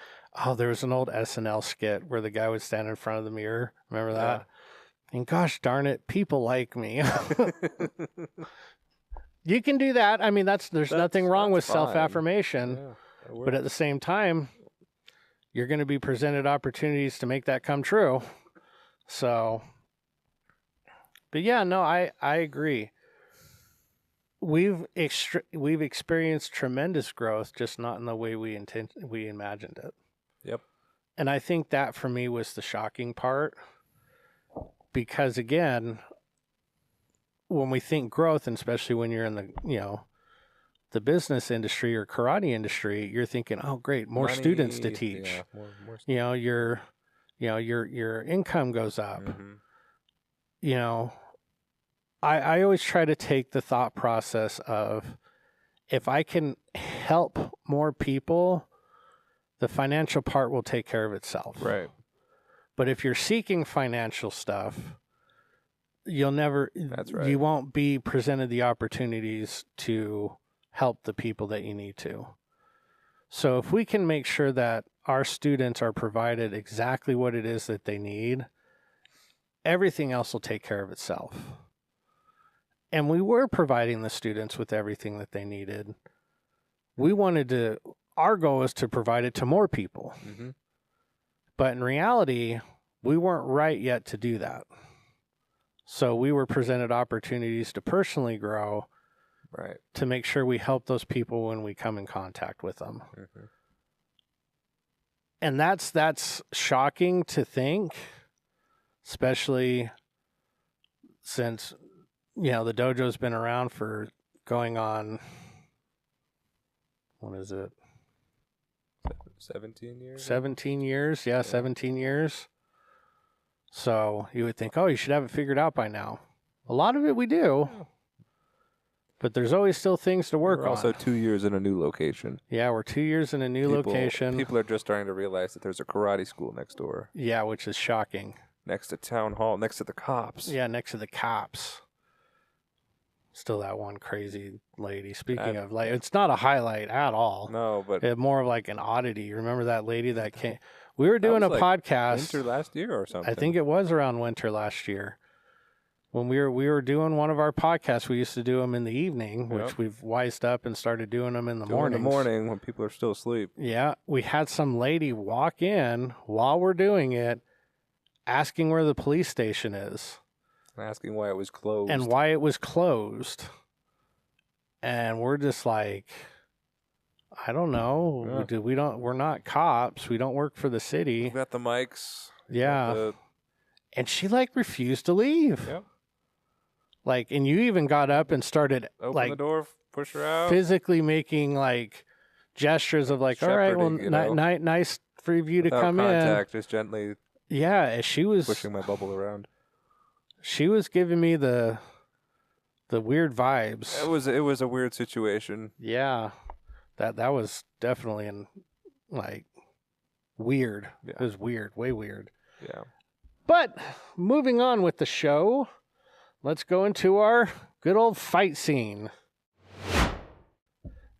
there was an old SNL skit where the guy would stand in front of the mirror. Remember that? And gosh darn it, people like me. You can do that. I mean, there's nothing wrong with self-affirmation. Yeah, but at the same time, you're going to be presented opportunities to make that come true. So, but yeah, no, I agree. We've experienced tremendous growth, just not in the way we imagined it. Yep. And I think that for me was the shocking part, because again, when we think growth, and especially when you're in the business industry or karate industry, you're thinking, oh great, more money, students to teach. Yeah, your income goes up. I always try to take the thought process of, if I can help more people, the financial part will take care of itself. Right. But if you're seeking financial stuff, That's right. You won't be presented the opportunities to help the people that you need to. So if we can make sure that our students are provided exactly what it is that they need, everything else will take care of itself. And we were providing the students with everything that they needed. Our goal was to provide it to more people. But in reality, we weren't right yet to do that. So we were presented opportunities to personally grow, right, to make sure we help those people when we come in contact with them. And that's shocking to think, especially since, you know, the dojo's been around for going on, what is it? 17 years? 17 years. Yeah, 17 years. So you would think, oh, you should have it figured out by now. A lot of it we do. But there's always still things to work We're on. also 2 years in a new location. Yeah, we're 2 years in a new location. People are just starting to realize that there's a karate school next door. Yeah, which is shocking. Next to town hall, next to the cops. Yeah, next to the cops. Still that one crazy lady. Speaking of, like, it's not a highlight at all. No, but It's more of like an oddity. You remember that lady that came? We were doing a podcast. Winter last year or something. I think it was around winter last year. When we were doing one of our podcasts, we used to do them in the evening, which we've wised up and started doing them in the morning. In the morning when people are still asleep. Yeah, we had some lady walk in while we're doing it, asking where the police station is. Asking why it was closed. And why it was closed. And we're just like, I don't know. Yeah. We're not cops. We don't work for the city. We got the mics. Yeah. And she like refused to leave. Yep. Like, and you even got up and started Open the door, push her out. Physically making like gestures of like, all right, well, nice for you to come contact, in. Just gently. Yeah, she was pushing my bubble around. She was giving me the weird vibes. It was a weird situation. Yeah, that was definitely weird. Yeah. It was weird, way weird. Yeah. But moving on with the show, let's go into our good old fight scene.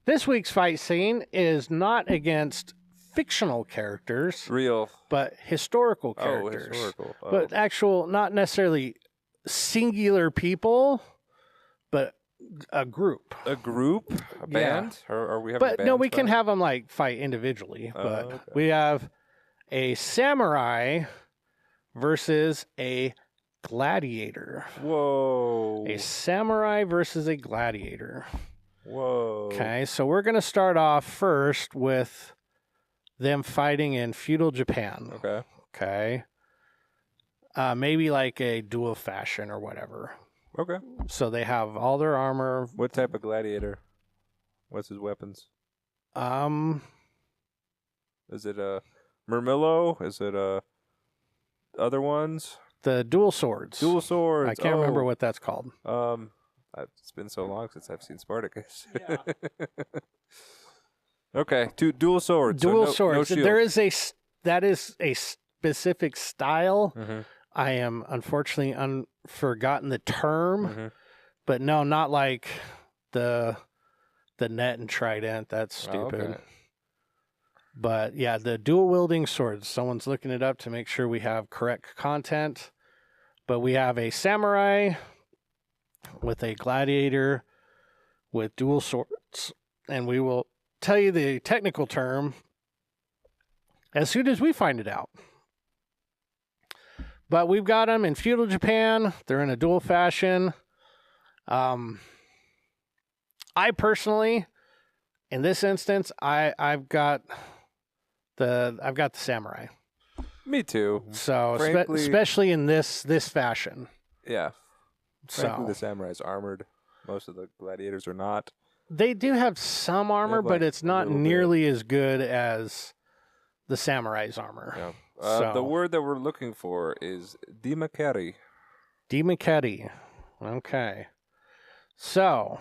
This week's fight scene is not against fictional characters, real, but historical characters. Oh, historical. Oh. But actual, not necessarily singular people, but a group. A group? A band? Yeah. Or are we having But no, we can have them like fight individually. But okay. we have a samurai versus a gladiator. Whoa. A samurai versus a gladiator. Whoa. Okay, so we're going to start off first with them fighting in feudal Japan. Okay. Okay. Maybe like a duel fashion or whatever. Okay. So they have all their armor. What type of gladiator? What's his weapons? Is it a Murmillo? Is it other ones? The dual swords. Dual swords. I can't remember what that's called. It's been so long since I've seen Spartacus. Yeah. Okay, dual swords. Dual so swords. No There is that is a specific style. Mm-hmm. I am unfortunately forgotten the term, Mm-hmm. but no, not like the net and trident. That's stupid. Okay. But yeah, the dual wielding swords. Someone's looking it up to make sure we have correct content. But we have a samurai with a gladiator with dual swords, and we will tell you the technical term as soon as we find it out. But we've got them in feudal Japan. They're in a dual fashion. I personally, in this instance, I've got the samurai. Me too. So Frankly, especially in this fashion. Yeah. Frankly, So the samurai's armored. Most of the gladiators are not. they do have some armor, but it's not nearly as good as the samurai's armor. Yeah. So The word that we're looking for is dimakeri. Dimakeri. Okay. So,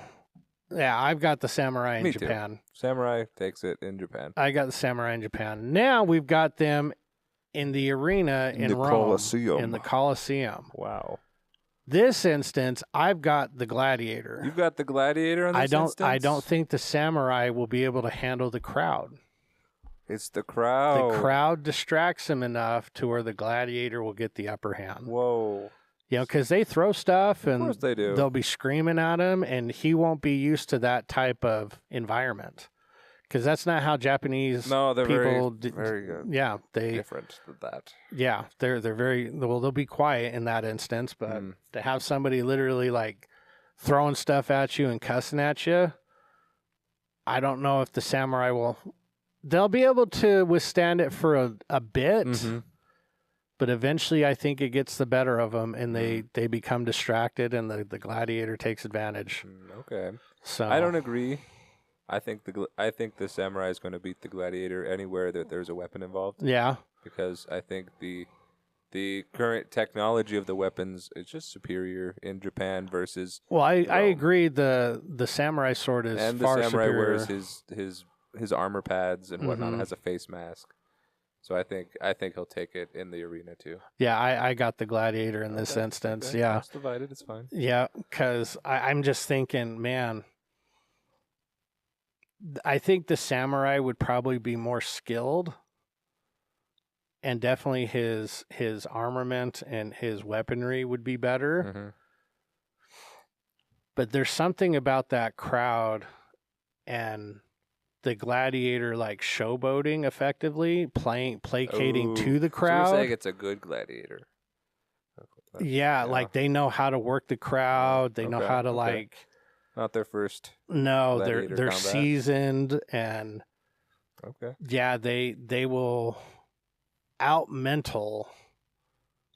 yeah, I've got the samurai in Me too. Japan. Samurai takes it in Japan. I got the samurai in Japan. Now we've got them in the arena in the Rome. Colosseum. In the Colosseum. Wow. This instance, I've got the gladiator. You've got the gladiator in this instance? I don't think the samurai will be able to handle the crowd. It's the crowd. The crowd distracts him enough to where the gladiator will get the upper hand. Whoa. You know, because they throw stuff and Of course they do. they'll be screaming at him, and he won't be used to that type of environment. Because that's not how Japanese No, they're people very yeah, they different than that. yeah, they're very well, they'll be quiet in that instance, but to have somebody literally like throwing stuff at you and cussing at you, I don't know if the samurai will they'll be able to withstand it for a bit, Mm-hmm. but eventually I think it gets the better of them, and they become distracted, and the gladiator takes advantage. Okay. So I don't agree. I think the samurai is going to beat the gladiator anywhere that there's a weapon involved, Yeah. because I think the current technology of the weapons is just superior in Japan versus Well, I Rome. agree. The samurai sword is and the far samurai superior. wears his armor pads and whatnot. Mhm. Has a face mask, so I think he'll take it in the arena too. Yeah, I got the gladiator in this Okay, instance. okay. Yeah. It's divided. It's fine. Yeah, because I'm just thinking, man, I think the samurai would probably be more skilled, and definitely his armament and his weaponry would be better. Mm-hmm. But there's something about that crowd and the gladiator like showboating effectively, placating to the So crowd. you're saying it's a good gladiator? Yeah, like they know how to work the crowd. They know Okay, how to okay. like. Not their first. No, gladiator they're combat. seasoned, and Okay. yeah, they will out mental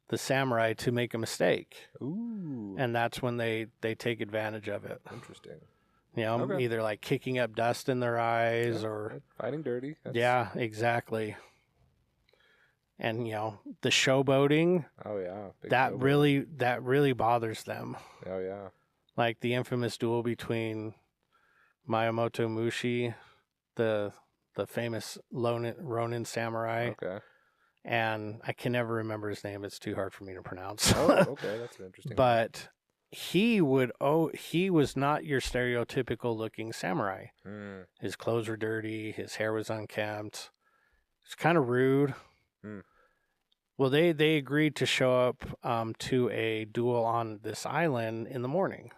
the samurai to make a mistake, Ooh. and that's when they take advantage of it. Interesting. You know, Okay. either like kicking up dust in their eyes or fighting dirty. yeah, exactly. And you know, the showboating Oh yeah. Big that showboat. really bothers them. Oh yeah. Like the infamous duel between Miyamoto Mushi, the famous Ronin samurai, Okay. and I can never remember his name. It's too hard for me to pronounce. Oh, okay. That's an interesting. But he was not your stereotypical looking samurai. Mm. His clothes were dirty. His hair was unkempt. It's kind of rude. Hmm. Well, they agreed to show up to a duel on this island in the morning.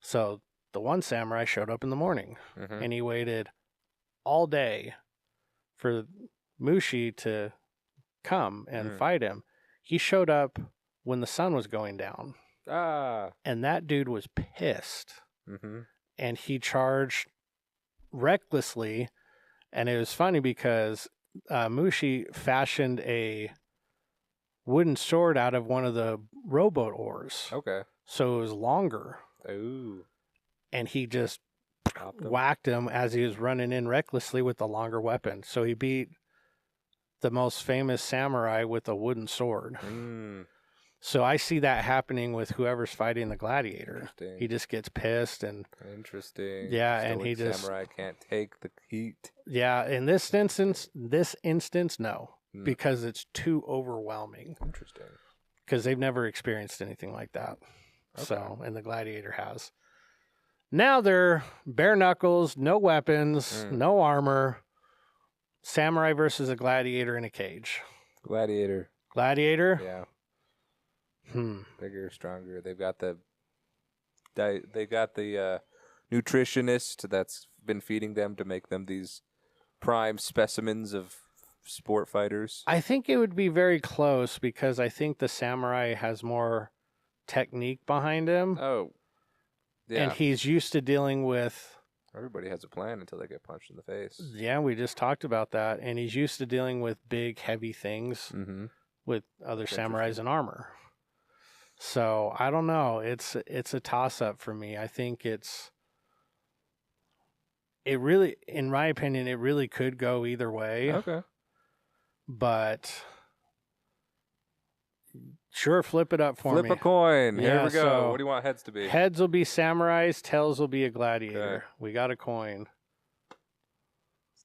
So the one samurai showed up in the morning, Mm-hmm. and he waited all day for Mushi to come and fight him. He showed up when the sun was going down, and that dude was pissed, Mm-hmm. and he charged recklessly. And it was funny because Mushi fashioned a wooden sword out of one of the rowboat oars, Okay. so it was longer, Ooh. and he just Popped him. whacked him as he was running in recklessly with the longer weapon. So he beat the most famous samurai with a wooden sword. Mm. So I see that happening with whoever's fighting the gladiator. Interesting. He just gets pissed, and Interesting. Yeah, and Stoic he just- samurai can't take the heat. yeah, in this instance, no, Mm. because it's too overwhelming. Interesting. Because they've never experienced anything like that. Okay. So, and the gladiator has. Now they're bare knuckles, no weapons, no armor. Samurai versus a gladiator in a cage. Gladiator. Gladiator? Yeah. Hmm. Bigger, stronger. They've got the nutritionist that's been feeding them to make them these prime specimens of sport fighters. I think it would be very close because I think the samurai has more technique behind him. Oh. Yeah. And he's used to dealing with. Everybody has a plan until they get punched in the face. Yeah, we just talked about that. And he's used to dealing with big, heavy things Mm-hmm. with other That's samurais in armor. So I don't know. It's a toss up for me. I think it really, in my opinion, it really could go either way. Okay. But sure, flip it up for me. Flip a coin. Here Yeah, we go. so What do you want heads to be? Heads will be samurais. Tails will be a gladiator. Okay. We got a coin.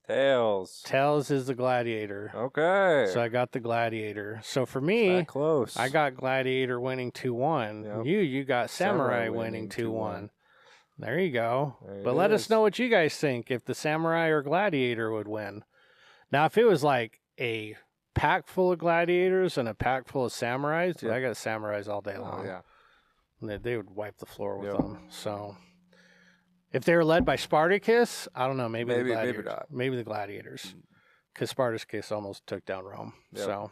Tails. Tails is the gladiator. Okay. So I got the gladiator. So for That me, close. I got gladiator winning 2-1. Yep. You got samurai Samurai winning winning 2-1. There you go. There But it let us is. know what you guys think if the samurai or gladiator would win. Now, if it was like a pack full of gladiators and a pack full of samurais, dude, I got samurais all day long. Oh, yeah. And they would wipe the floor with Yep. them. So if they were led by Spartacus, I don't know, maybe the Maybe gladiators. not. Maybe the gladiators. Because Spartacus almost took down Rome. Yep. So,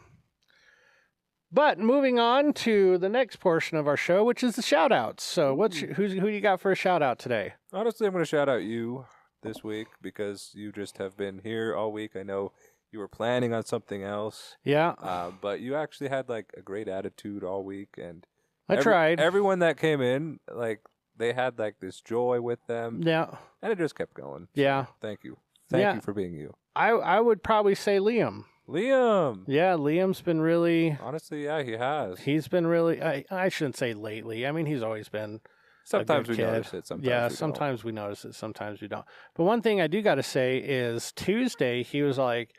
but moving on to the next portion of our show, which is the shout outs. So who you got for a shout out today? Honestly, I'm going to shout out you. this week because you just have been here all week. I know you were planning on something else. Yeah. But you actually had like a great attitude all week, and I tried. Everyone that came in, like they had like this joy with them. Yeah. And it just kept going. So, Yeah. thank you. Thank you for being you. I would probably say Liam. Liam. Yeah, Liam's been really... Honestly, yeah, he has. He's been really... I shouldn't say lately. I mean, he's always been Sometimes a we good kid. notice it. Sometimes yeah, we sometimes we notice it. Sometimes we don't. But one thing I do got to say is Tuesday, he was like,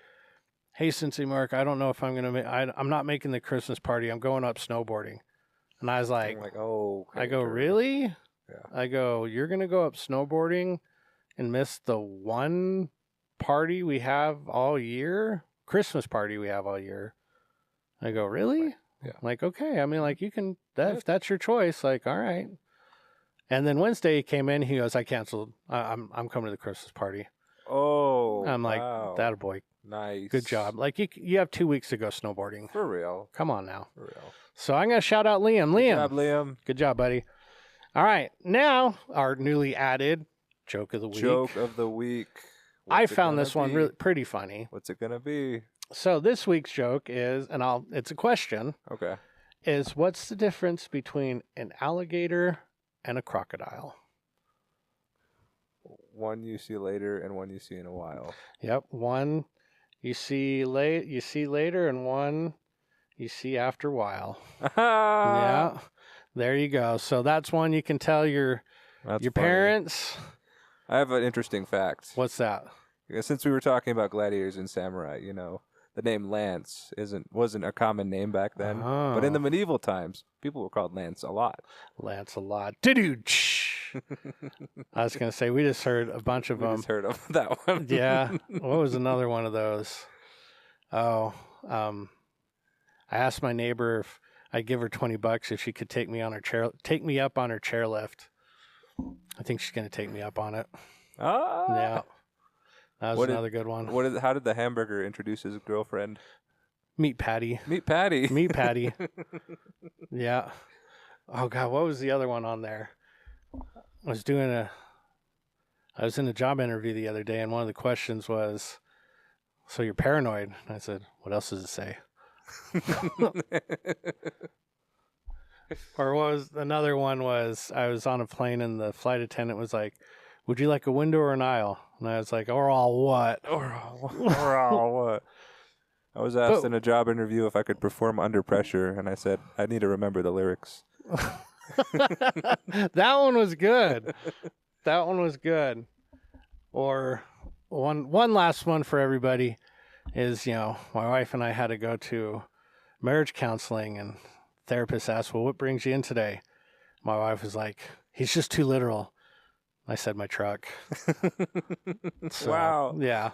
hey, Sensei Mark, I don't know if I'm going to... I'm not making the Christmas party. I'm going up snowboarding. And I was like... I'm like, oh... Okay, I go, really? Yeah. I go, you're going to go up snowboarding and miss the one party we have all year? Christmas party we have all year. I go, really? Yeah. Like, okay. I mean, like, you can, if that's your choice, like, all right. And then Wednesday he came in, he goes, I canceled. I'm coming to the Christmas party. Oh, I'm like, wow. that a boy. Nice. Good job. Like, you have 2 weeks to go snowboarding. For real. Come on now. For real. So I'm going to shout out Liam. Good job, Liam. Good job, buddy. All right. Now, our newly added joke of the week. Joke of the week. I found this one really pretty funny. What's it going to be? So this week's joke is, and it's a question, Okay. is what's the difference between an alligator and a crocodile? One you see later and one you see in a while. Yep. One you see later and one you see after a while. Yeah. There you go. So that's one you can tell your Funny. parents. I have an interesting fact. What's that? Since we were talking about gladiators and samurai, the name Lance wasn't a common name back then. Oh. But in the medieval times, people were called Lance a lot. Lancelot. Dude. I was going to say, we just heard a bunch of We them. just heard of that one. Yeah. What was another one of those? Oh, I asked my neighbor if I'd give her $20 if she could take me up on her chairlift. I think she's going to take me up on it. Ah. Yeah. That was another good one. How did the hamburger introduce his girlfriend? Meat Patty. Meat Patty. Meat Patty. Yeah. Oh God, what was the other one on there? I was in a job interview the other day, and one of the questions was, so you're paranoid? And I said, what else does it say? Or another one was, I was on a plane and the flight attendant was like, would you like a window or an aisle? And I was like, or all what? Or all what? I was asked in a job interview if I could perform under pressure, and I said, I need to remember the lyrics. That one was good. That one was good. Or one last one for everybody is, my wife and I had to go to marriage counseling, and therapist asked, well, what brings you in today? My wife was like, he's just too literal. I said my truck. So, wow. Yeah.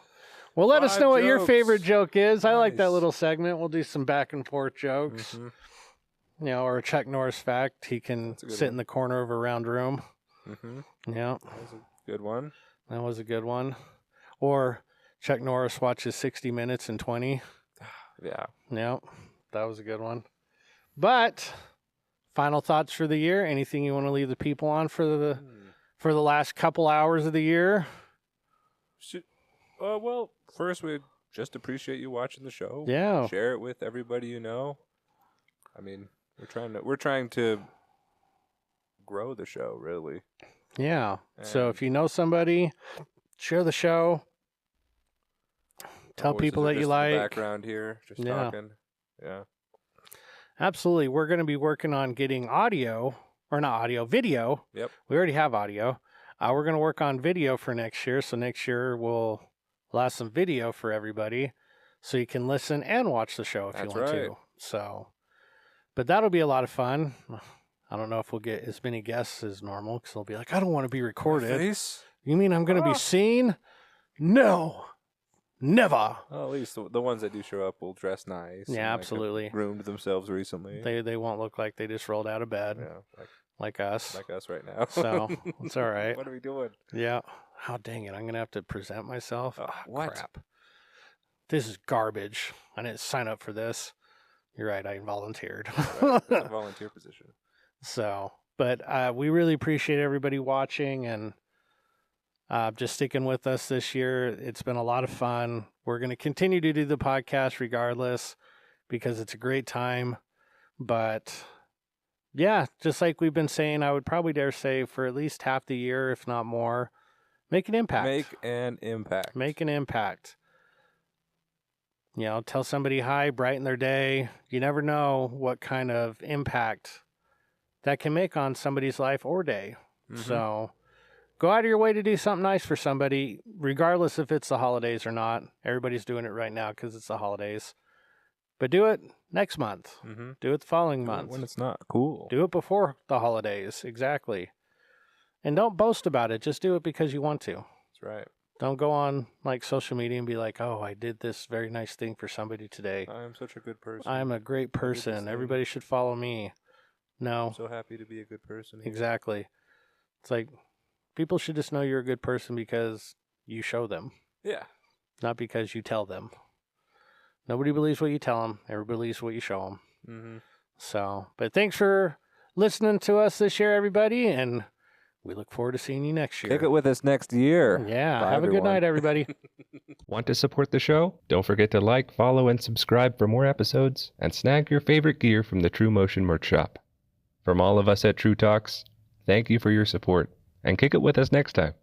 Well, let us know what your jokes. favorite joke is. I like that Nice. little segment. We'll do some back and forth jokes. Mm-hmm. Or a Chuck Norris fact. He can sit in the corner of a round room. Mm-hmm. Yeah. That was a good one. That was a good one. Or Chuck Norris watches 60 Minutes in 20. Yeah. Yeah. That was a good one. But final thoughts for the year? Anything you want to leave the people on for the last couple hours of the year? Well, first we just appreciate you watching the show. Yeah. Share it with everybody you know. I mean, we're trying to grow the show, really. Yeah. So if you know somebody, share the show. Tell people that you In the like. background here, just talking. Yeah. Absolutely. We're going to be working on getting video. Yep. We already have audio. We're going to work on video for next year. So next year we'll have some video for everybody, so you can listen and watch the show if you want to. So, but that'll be a lot of fun. I don't know if we'll get as many guests as normal, because they'll be like, I don't want to be recorded. You mean I'm going to be seen? No, never. Well, at least the ones that do show up will dress nice. Yeah, and, absolutely. Have groomed themselves recently. They won't look like they just rolled out of bed. Yeah, like us. Like us right now. So it's all right. What are we doing? Yeah. Oh, dang it. I'm going to have to present myself. What? Crap. This is garbage. I didn't sign up for this. You're right. I volunteered. Right. It's a volunteer position. So, but we really appreciate everybody watching, and just sticking with us this year. It's been a lot of fun. We're going to continue to do the podcast regardless because it's a great time. But yeah, just like we've been saying, I would probably dare say for at least half the year, if not more, make an impact. Make an impact. Make an impact. You know, tell somebody hi, brighten their day. You never know what kind of impact that can make on somebody's life or day. Mm-hmm. So go out of your way to do something nice for somebody, regardless if it's the holidays or not. Everybody's doing it right now because it's the holidays. But do it next month. Mm-hmm. Do it the following month. When it's not cool. Do it before the holidays. Exactly. And don't boast about it. Just do it because you want to. That's right. Don't go on like social media and be like, oh, I did this very nice thing for somebody today. I am such a good person. I am a great person. Everybody should follow me. No. I'm so happy to be a good person. Exactly. It's like people should just know you're a good person because you show them. Yeah. Not because you tell them. Nobody believes what you tell them. Everybody believes what you show them. Mm-hmm. So, but thanks for listening to us this year, everybody, and we look forward to seeing you next year. Kick it with us next year. Yeah. Bye, have everyone. a good night, everybody. Want to support the show? Don't forget to like, follow, and subscribe for more episodes, and snag your favorite gear from the TruMotion merch shop. From all of us at True Talks, thank you for your support, and kick it with us next time.